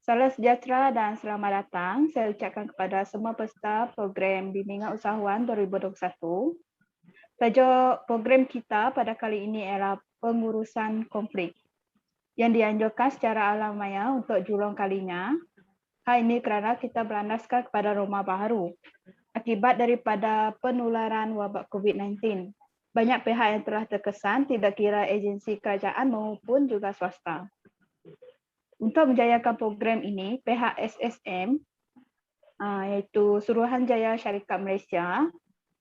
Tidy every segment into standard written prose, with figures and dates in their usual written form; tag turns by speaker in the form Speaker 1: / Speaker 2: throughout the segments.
Speaker 1: Salam sejahtera dan selamat datang. Saya ucapkan kepada semua peserta program Bimbingan Usahawan 2021. Tajuk program kita pada kali ini ialah pengurusan konflik yang dianjurkan secara alamiah untuk julung kalinya. Hal ini kerana kita berandaskan kepada norma baru akibat daripada penularan wabak COVID-19. Banyak pihak yang telah terkesan, tidak kira agensi kerajaan maupun juga swasta. Untuk menjayakan program ini, pihak SSM iaitu Suruhanjaya Syarikat Malaysia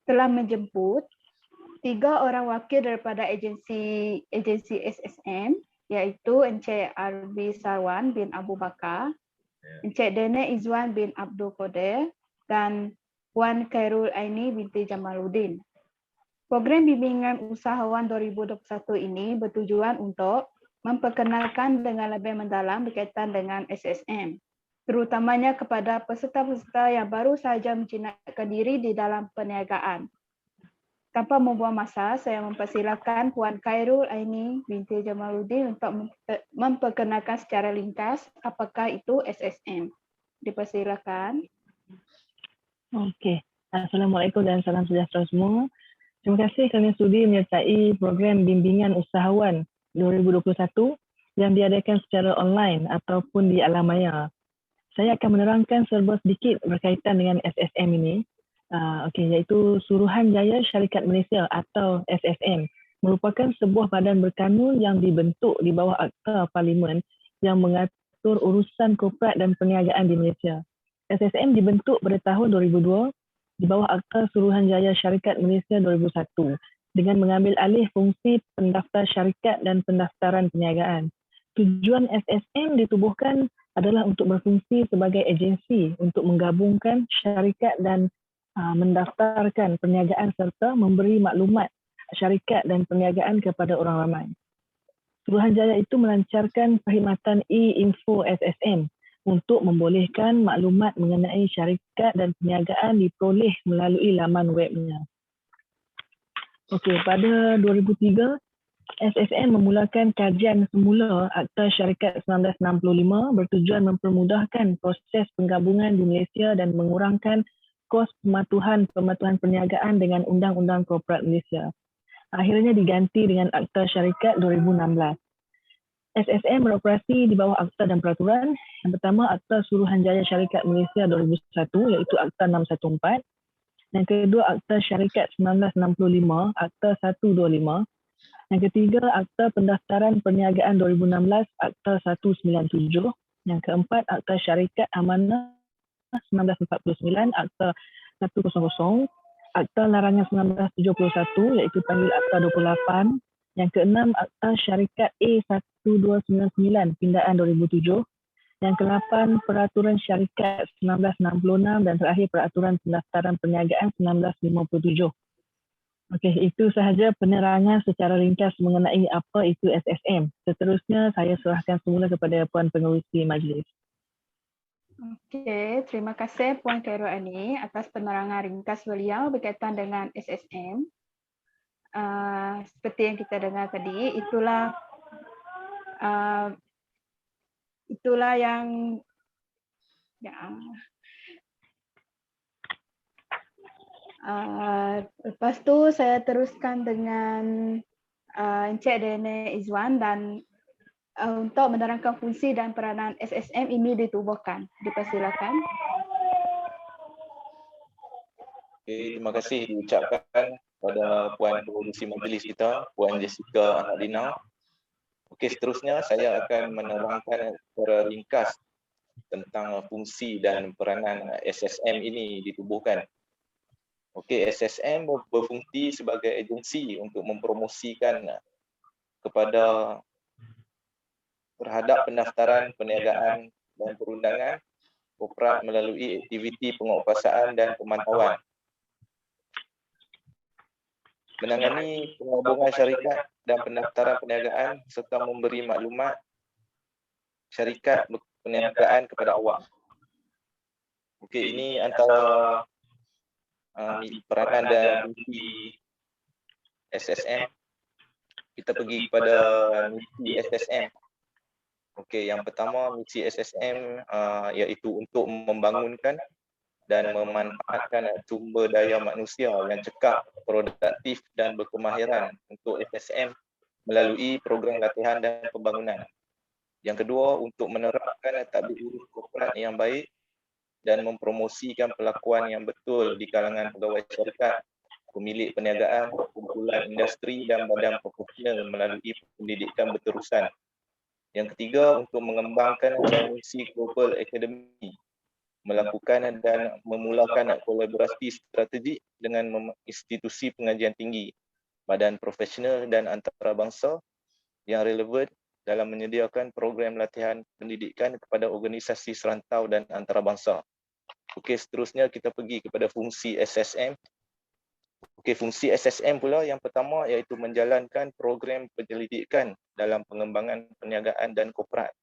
Speaker 1: telah menjemput 3 orang wakil daripada agensi SSM iaitu Encik Arbi Sarwan bin Abu Bakar, Encik Dene Izwan bin Abdul Qadir dan Puan Khairul Aini binti Jamaluddin. Program Bimbingan Usahawan 2021 ini bertujuan untuk memperkenalkan dengan lebih mendalam berkaitan dengan SSM, terutamanya kepada peserta-peserta yang baru sahaja menjinakkan diri di dalam perniagaan. Tanpa membuang masa, saya mempersilakan Puan Khairul Aini binti Jamaluddin untuk memperkenalkan secara ringkas apakah itu SSM. Dipersilakan.
Speaker 2: Okey. Assalamualaikum dan salam sejahtera semua. Terima kasih kerana sudi menyertai program Bimbingan Usahawan 2021 yang diadakan secara online ataupun di alam maya. Saya akan menerangkan serba sedikit berkaitan dengan SSM ini. Iaitu Suruhanjaya Syarikat Malaysia atau SSM merupakan sebuah badan berkanun yang dibentuk di bawah Akta Parlimen yang mengatur urusan korporat dan perniagaan di Malaysia. SSM dibentuk pada tahun 2002 di bawah Akta Suruhanjaya Syarikat Malaysia 2001 dengan mengambil alih fungsi pendaftar syarikat dan pendaftaran perniagaan. Tujuan SSM ditubuhkan adalah untuk berfungsi sebagai agensi untuk menggabungkan syarikat dan mendaftarkan perniagaan serta memberi maklumat syarikat dan perniagaan kepada orang ramai. Suruhanjaya itu melancarkan perkhidmatan e-info SSM untuk membolehkan maklumat mengenai syarikat dan perniagaan diperoleh melalui laman webnya. Pada 2003, SSM memulakan kajian semula Akta Syarikat 1965 bertujuan mempermudahkan proses penggabungan di Malaysia dan mengurangkan kos pematuhan perniagaan dengan Undang-Undang Korporat Malaysia. Akhirnya diganti dengan Akta Syarikat 2016. SSM beroperasi di bawah Akta dan Peraturan. Yang pertama, Akta Suruhanjaya Syarikat Malaysia 2001 iaitu Akta 614. Yang kedua, Akta Syarikat 1965, Akta 125. Yang ketiga, Akta Pendaftaran Perniagaan 2016, Akta 197. Yang keempat, Akta Syarikat Amanah 1949, Akta 100. Akta Larangan 1971 iaitu panggil Akta 28. Yang keenam, Akta Syarikat A1299, Pindaan 2007. Yang ke-8, Peraturan Syarikat 1966 dan terakhir Peraturan Pendaftaran Perniagaan 1957. Itu sahaja penerangan secara ringkas mengenai apa itu SSM. Seterusnya saya serahkan semula kepada Puan Pengerusi Majlis.
Speaker 1: Terima kasih Puan Khairul Aini atas penerangan ringkas beliau berkaitan dengan SSM. Seperti yang kita dengar tadi, itulah yang lepas tu saya teruskan dengan Encik Dene Izwan dan untuk menerangkan fungsi dan peranan SSM ini ditubuhkan. Dipersilakan.
Speaker 3: Terima kasih diucapkan pada Puan Pengerusi Majlis kita, Puan Jessica Anadina. Seterusnya saya akan menerangkan secara ringkas tentang fungsi dan peranan SSM ini ditubuhkan. SSM berfungsi sebagai agensi untuk mempromosikan terhadap pendaftaran perniagaan dan perundangan korporat melalui aktiviti penguatkuasaan dan pemantauan. Menangani penggabungan syarikat dan pendaftaran perniagaan serta memberi maklumat syarikat perniagaan kepada awam. Ini antara peranan dan misi SSM. Kita pergi kepada misi SSM. Okey, yang pertama misi SSM iaitu untuk membangunkan dan memanfaatkan sumber daya manusia yang cekap, produktif dan berkemahiran untuk SSM melalui program latihan dan pembangunan. Yang kedua, untuk menerapkan tadbir urus korporat yang baik dan mempromosikan pelakuan yang betul di kalangan pegawai syarikat, pemilik perniagaan, kumpulan industri dan badan profesional melalui pendidikan berterusan. Yang ketiga, untuk mengembangkan misi Global Academy, melakukan dan memulakan kolaborasi strategik dengan institusi pengajian tinggi, badan profesional dan antarabangsa yang relevan dalam menyediakan program latihan pendidikan kepada organisasi serantau dan antarabangsa. Okey, seterusnya kita pergi kepada fungsi SSM. Okey, fungsi SSM pula yang pertama iaitu menjalankan program penyelidikan dalam pengembangan perniagaan dan korporat.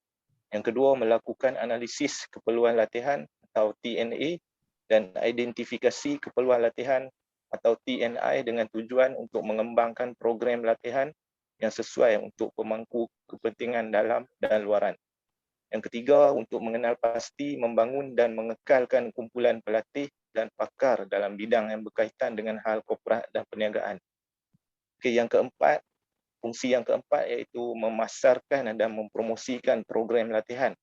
Speaker 3: Yang kedua, melakukan analisis keperluan latihan atau TNA dan identifikasi keperluan latihan atau TNI dengan tujuan untuk mengembangkan program latihan yang sesuai untuk pemangku kepentingan dalam dan luaran. Yang ketiga, untuk mengenal pasti, membangun dan mengekalkan kumpulan pelatih dan pakar dalam bidang yang berkaitan dengan hal korporat dan perniagaan. Okey, yang keempat, fungsi yang keempat iaitu memasarkan dan mempromosikan program latihan.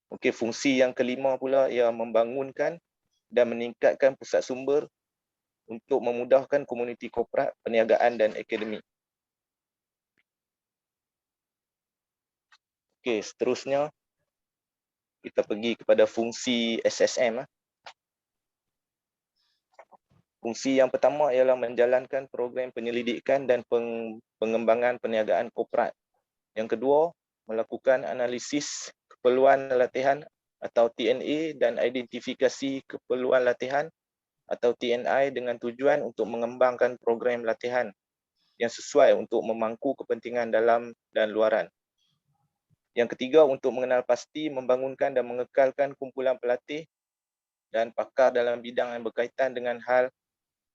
Speaker 3: Okey, fungsi yang kelima pula ialah membangunkan dan meningkatkan pusat sumber untuk memudahkan komuniti korporat, perniagaan dan akademik. Okey, seterusnya kita pergi kepada fungsi SSM. Fungsi yang pertama ialah menjalankan program penyelidikan dan pengembangan perniagaan korporat. Yang kedua, melakukan analisis keperluan latihan atau TNA dan identifikasi keperluan latihan atau TNI dengan tujuan untuk mengembangkan program latihan yang sesuai untuk memangku kepentingan dalam dan luaran. Yang ketiga, untuk mengenal pasti, membangunkan dan mengekalkan kumpulan pelatih dan pakar dalam bidang yang berkaitan dengan hal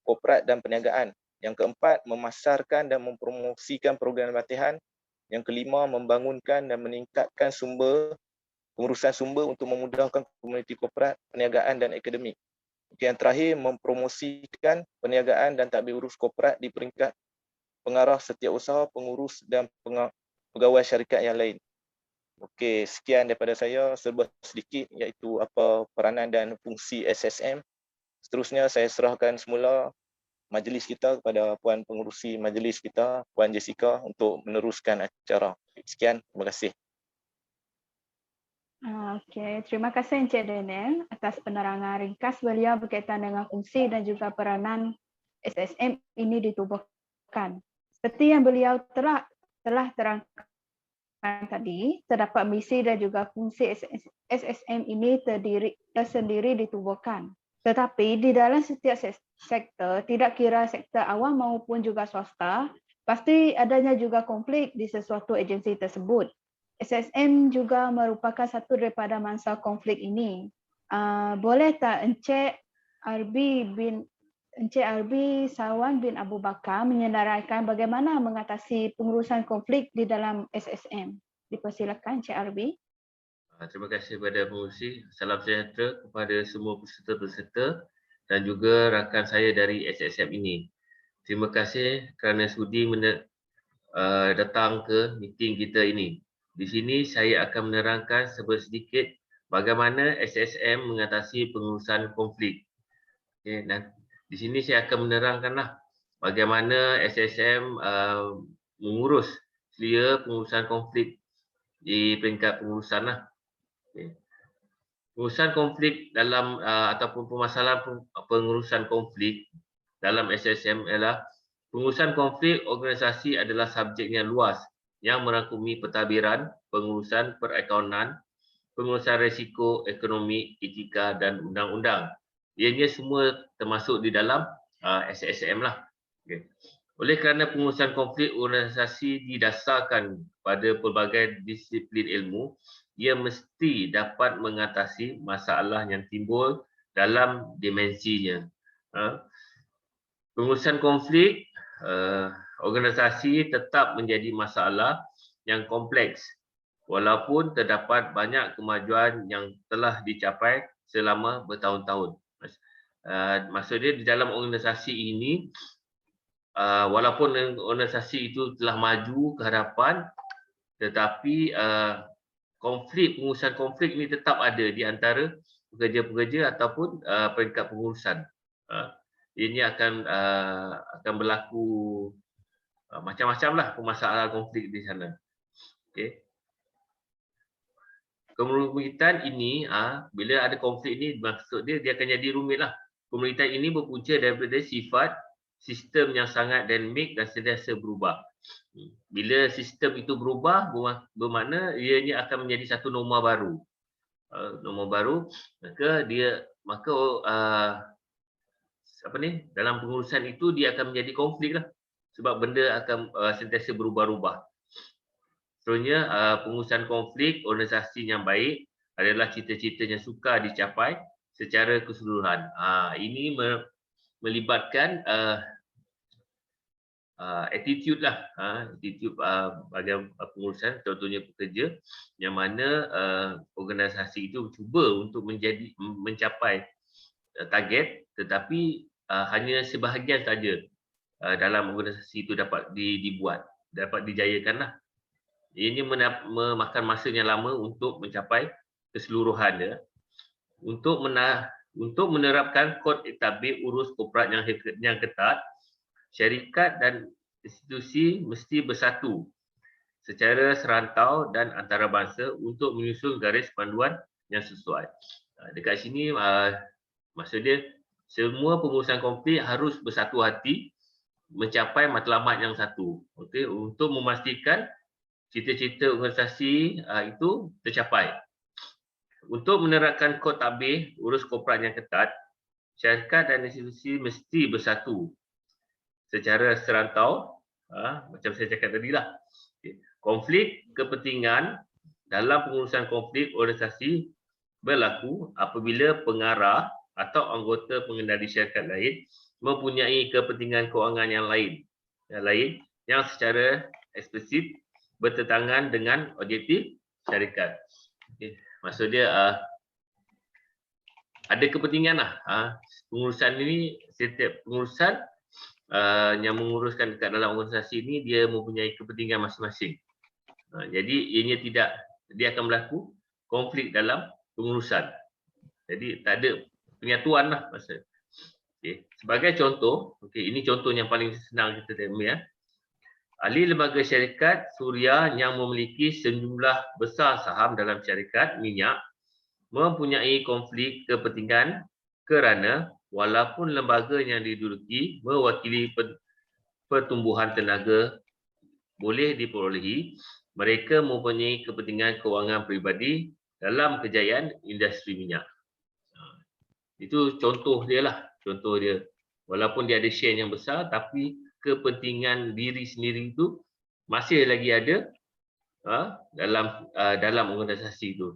Speaker 3: korporat dan perniagaan. Yang keempat, memasarkan dan mempromosikan program latihan. Yang kelima, membangunkan dan meningkatkan pengurusan sumber untuk memudahkan komuniti korporat, perniagaan dan akademik. Yang terakhir, mempromosikan perniagaan dan tadbir urus korporat di peringkat pengarah setiausaha, pengurus dan pegawai syarikat yang lain. Okey, sekian daripada saya, serba sedikit iaitu apa peranan dan fungsi SSM. Seterusnya saya serahkan semula majlis kita kepada Puan Pengerusi Majlis kita, Puan Jessica, untuk meneruskan acara. Sekian, terima kasih.
Speaker 1: Okey, terima kasih Encik Daniel atas penerangan ringkas beliau berkaitan dengan fungsi dan juga peranan SSM ini ditubuhkan. Seperti yang beliau telah terangkan tadi, terdapat misi dan juga fungsi SSM ini tersendiri ditubuhkan. Tetapi di dalam setiap sektor, tidak kira sektor awam maupun juga swasta, pasti adanya juga konflik di sesuatu agensi tersebut. SSM juga merupakan satu daripada mangsa konflik ini. Boleh tak Encik Arbi Sawan bin Abu Bakar menyenaraikan bagaimana mengatasi pengurusan konflik di dalam SSM? Dipersilakan Encik Arbi.
Speaker 4: Terima kasih kepada pengurusi. Salam sejahtera kepada semua peserta-peserta dan juga rakan saya dari SSM ini. Terima kasih kerana sudi datang ke meeting kita ini. Di sini saya akan menerangkan sedikit bagaimana SSM mengatasi pengurusan konflik. Okay, dan di sini saya akan menerangkanlah bagaimana SSM mengurus selia pengurusan konflik di peringkat pengurusan lah. Okay. Pengurusan konflik dalam ataupun permasalahan pengurusan konflik dalam SSM ialah pengurusan konflik organisasi adalah subjek yang luas yang merangkumi pentadbiran, pengurusan perakaunan, pengurusan risiko ekonomi, etika dan undang-undang. Ianya semua termasuk di dalam SSM lah. Okay. Oleh kerana pengurusan konflik organisasi didasarkan pada pelbagai disiplin ilmu, ia mesti dapat mengatasi masalah yang timbul dalam dimensinya. Pengurusan konflik organisasi tetap menjadi masalah yang kompleks walaupun terdapat banyak kemajuan yang telah dicapai selama bertahun-tahun. Maksudnya di dalam organisasi ini, walaupun organisasi itu telah maju ke hadapan, tetapi pengurusan konflik ini tetap ada di antara pekerja-pekerja ataupun peringkat pengurusan. Ini akan berlaku macam-macam lah permasalahan konflik di sana. Okay. Kerumitan ini, bila ada konflik ini, maksud dia akan jadi rumit lah. Kerumitan ini berpunca daripada sifat sistem yang sangat dinamik dan sentiasa berubah. Bila sistem itu berubah, bermakna ianya akan menjadi satu norma baru. Norma baru, dalam pengurusan itu dia akan menjadi konflik lah. Sebab benda akan sentiasa berubah-ubah. Seterusnya, pengurusan konflik organisasi yang baik adalah cita-cita yang sukar dicapai secara keseluruhan. Ini melibatkan attitude lah, attitude bahagian pengurusan, contohnya pekerja, yang mana organisasi itu cuba untuk mencapai target, tetapi hanya sebahagian saja dalam organisasi itu dapat dibuat, dapat dijayakan lah. Ini memakan masa yang lama untuk mencapai keseluruhannya. Untuk menerapkan kod tabik urus korporat yang ketat, syarikat dan institusi mesti bersatu secara serantau dan antarabangsa untuk menyusun garis panduan yang sesuai. Dekat sini maksudnya semua pengurusan konflik harus bersatu hati mencapai matlamat yang satu. Okey, untuk memastikan cita-cita organisasi itu tercapai. Untuk menerapkan kod tabik urus korporat yang ketat, syarikat dan institusi mesti bersatu secara serantau, macam saya cakap tadi lah. Konflik kepentingan dalam pengurusan konflik organisasi berlaku apabila pengarah atau anggota pengendali syarikat lain mempunyai kepentingan kewangan yang lain yang secara eksplisit bertentangan dengan objektif syarikat. Maksud dia ada kepentingan lah. Pengurusan ini, setiap pengurusan yang menguruskan dekat dalam organisasi ini, dia mempunyai kepentingan masing-masing. Jadi dia akan berlaku konflik dalam pengurusan. Jadi tak ada penyatuan lah maksud. Sebagai contoh, ini contoh yang paling senang kita tengok ya. Ahli lembaga syarikat Suria yang memiliki sejumlah besar saham dalam syarikat minyak mempunyai konflik kepentingan kerana walaupun lembaga yang diduduki mewakili pertumbuhan tenaga boleh diperolehi, mereka mempunyai kepentingan kewangan peribadi dalam kejayaan industri minyak. Itu contoh dia lah, contoh dia. Walaupun dia ada share yang besar, tapi kepentingan diri sendiri itu masih lagi ada dalam organisasi itu.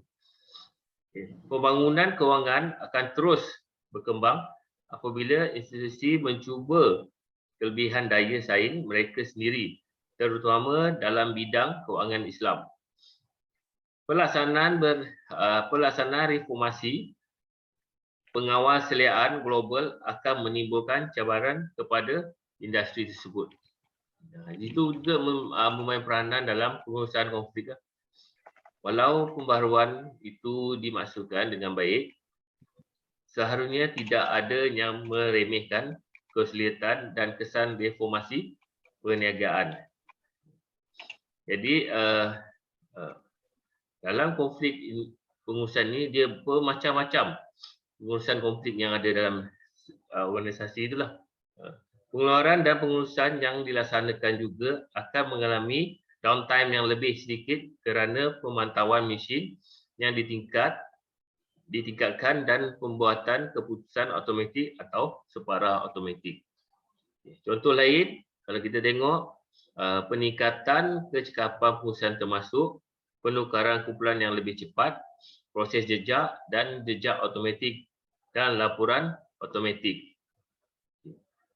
Speaker 4: Pembangunan kewangan akan terus berkembang apabila institusi mencuba kelebihan daya saing mereka sendiri, terutama dalam bidang kewangan Islam. Pelaksanaan reformasi pengawasliaan global akan menimbulkan cabaran kepada industri tersebut. Itu juga memain peranan dalam pengurusan konflik. Walau pembaharuan itu dimaksudkan dengan baik, seharusnya tidak ada yang meremehkan kesulitan dan kesan reformasi perniagaan. Jadi dalam konflik pengurusan ini dia bermacam-macam pengurusan konflik yang ada dalam organisasi itulah. Pengeluaran dan pengurusan yang dilaksanakan juga akan mengalami downtime yang lebih sedikit kerana pemantauan mesin yang ditingkatkan dan pembuatan keputusan automatik atau separa automatik. Contoh lain, kalau kita tengok peningkatan kecekapan pengurusan termasuk penukaran kumpulan yang lebih cepat, proses jejak dan jejak automatik dan laporan automatik.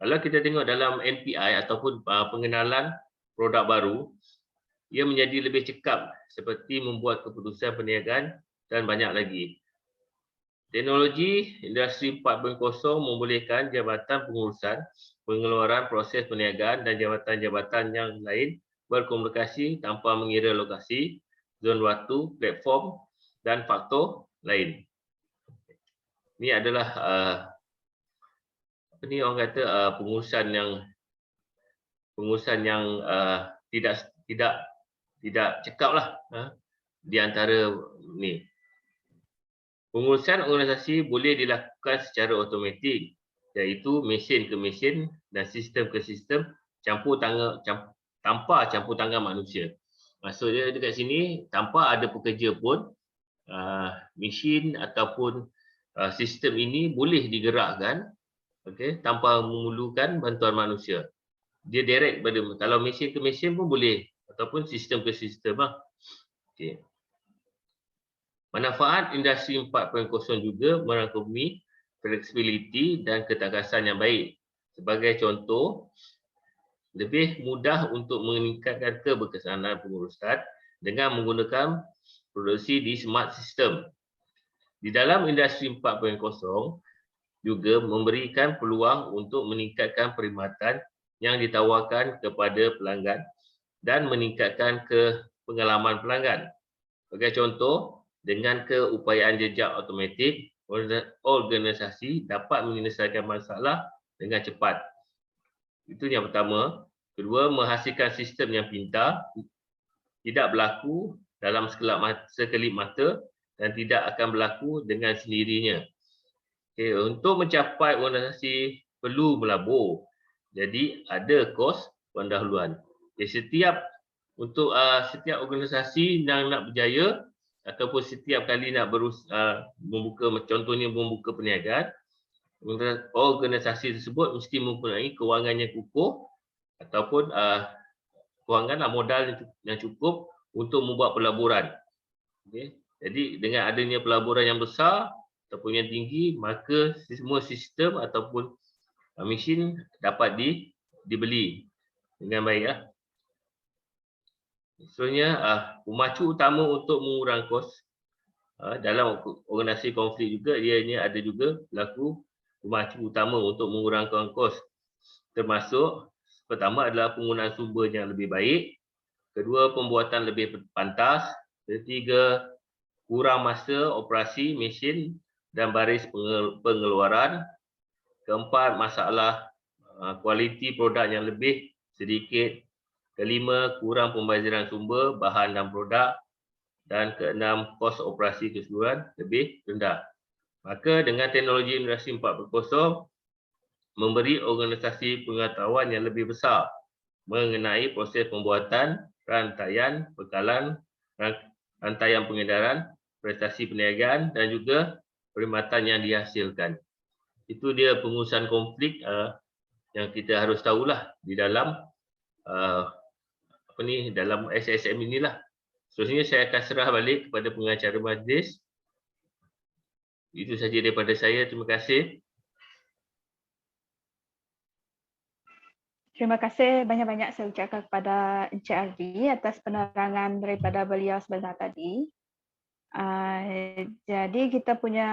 Speaker 4: Kalau kita tengok dalam NPI ataupun pengenalan produk baru, ia menjadi lebih cekap seperti membuat keputusan perniagaan dan banyak lagi. Teknologi Industri 4.0 membolehkan jabatan pengurusan, pengeluaran proses perniagaan dan jabatan-jabatan yang lain berkomunikasi tanpa mengira lokasi, zon waktu, platform dan faktor lain. Ini adalah apa ni orang kata pengurusan yang tidak cekap lah di antara ni. Pengurusan organisasi boleh dilakukan secara automatik, iaitu mesin ke mesin dan sistem ke sistem tanpa campur tangan manusia. Maksudnya dekat sini tanpa ada pekerja pun mesin ataupun sistem ini boleh digerakkan, okey, tanpa memerlukan bantuan manusia. Dia direct pada, kalau mesin ke mesin pun boleh ataupun sistem ke sistem lah. Okey. Manfaat Industri 4.0 juga merangkumi fleksibiliti dan ketakasan yang baik. Sebagai contoh, lebih mudah untuk meningkatkan keberkesanan pengurusan dengan menggunakan produksi di smart system. Di dalam Industri 4.0 juga memberikan peluang untuk meningkatkan perkhidmatan yang ditawarkan kepada pelanggan dan meningkatkan pengalaman pelanggan. Sebagai contoh, dengan keupayaan jejak automatik, organisasi dapat menyelesaikan masalah dengan cepat. Itu yang pertama. Kedua, menghasilkan sistem yang pintar, tidak berlaku dalam sekelip mata dan tidak akan berlaku dengan sendirinya. Okay, untuk mencapai organisasi perlu melabur. Jadi ada kos pendahuluan. Okay, setiap organisasi yang nak berjaya ataupun setiap kali nak contohnya membuka perniagaan, organisasi tersebut mesti mempunyai kewangan yang kukuh ataupun kewangan modal yang cukup untuk membuat pelaburan. Okay. Jadi dengan adanya pelaburan yang besar ataupun yang tinggi, maka semua sistem ataupun mesin dapat dibeli dengan baik. Maksudnya pemacu utama untuk mengurang kos dalam organisasi konflik juga, ianya ada juga berlaku pemacu utama untuk mengurangkan kos. Termasuk pertama adalah penggunaan sumber yang lebih baik, kedua pembuatan lebih pantas, ketiga kurang masa operasi mesin dan baris pengeluaran, keempat masalah kualiti produk yang lebih sedikit, kelima, kurang pembaziran sumber, bahan dan produk, dan keenam, kos operasi keseluruhan lebih rendah. Maka dengan teknologi Industri 4.0 memberi organisasi pengetahuan yang lebih besar mengenai proses pembuatan, rantaian, bekalan, rantaian pengedaran, prestasi perniagaan dan juga perkhidmatan yang dihasilkan. Itu dia pengurusan konflik yang kita harus tahulah di dalam dalam SSM inilah. Seterusnya saya akan serah balik kepada pengacara majlis. Itu saja daripada saya. Terima kasih.
Speaker 1: Terima kasih banyak-banyak saya ucapkan kepada Encik Ardi atas penerangan daripada beliau sebentar tadi. Jadi kita punya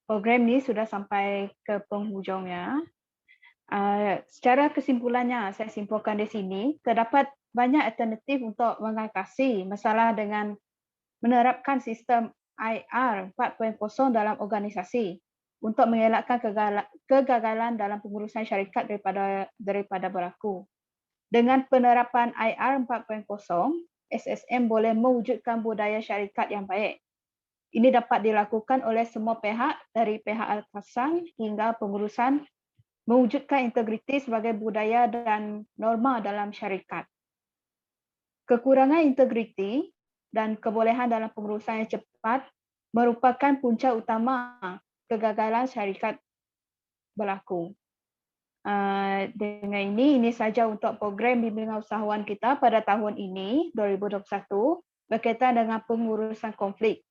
Speaker 1: program ni sudah sampai ke penghujungnya. Secara kesimpulannya, saya simpulkan di sini, terdapat banyak alternatif untuk mengatasi masalah dengan menerapkan sistem IR 4.0 dalam organisasi untuk mengelakkan kegagalan dalam pengurusan syarikat daripada berlaku. Dengan penerapan IR 4.0, SSM boleh mewujudkan budaya syarikat yang baik. Ini dapat dilakukan oleh semua pihak, dari pihak atasan hingga pengurusan, mewujudkan integriti sebagai budaya dan norma dalam syarikat. Kekurangan integriti dan kebolehan dalam pengurusan yang cepat merupakan punca utama kegagalan syarikat berlaku. Dengan ini saja untuk program bimbingan usahawan kita pada tahun ini, 2021, berkaitan dengan pengurusan konflik.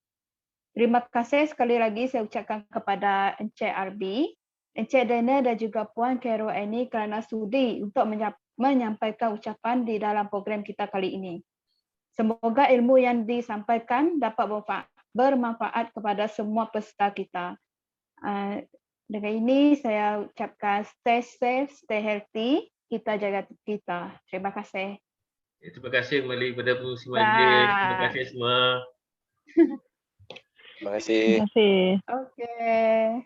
Speaker 1: Terima kasih sekali lagi saya ucapkan kepada Encik Arbi, Encik Dana dan juga Puan Carol Annie kerana sudi untuk menyampaikan ucapan di dalam program kita kali ini. Semoga ilmu yang disampaikan dapat bermanfaat kepada semua peserta kita. Dengan ini saya ucapkan stay safe, stay healthy, kita jaga kita. Terima kasih.
Speaker 4: Terima kasih kembali kepada pengurusi majlis. Terima kasih semua.
Speaker 3: Terima kasih.
Speaker 2: Terima kasih.
Speaker 1: Okey.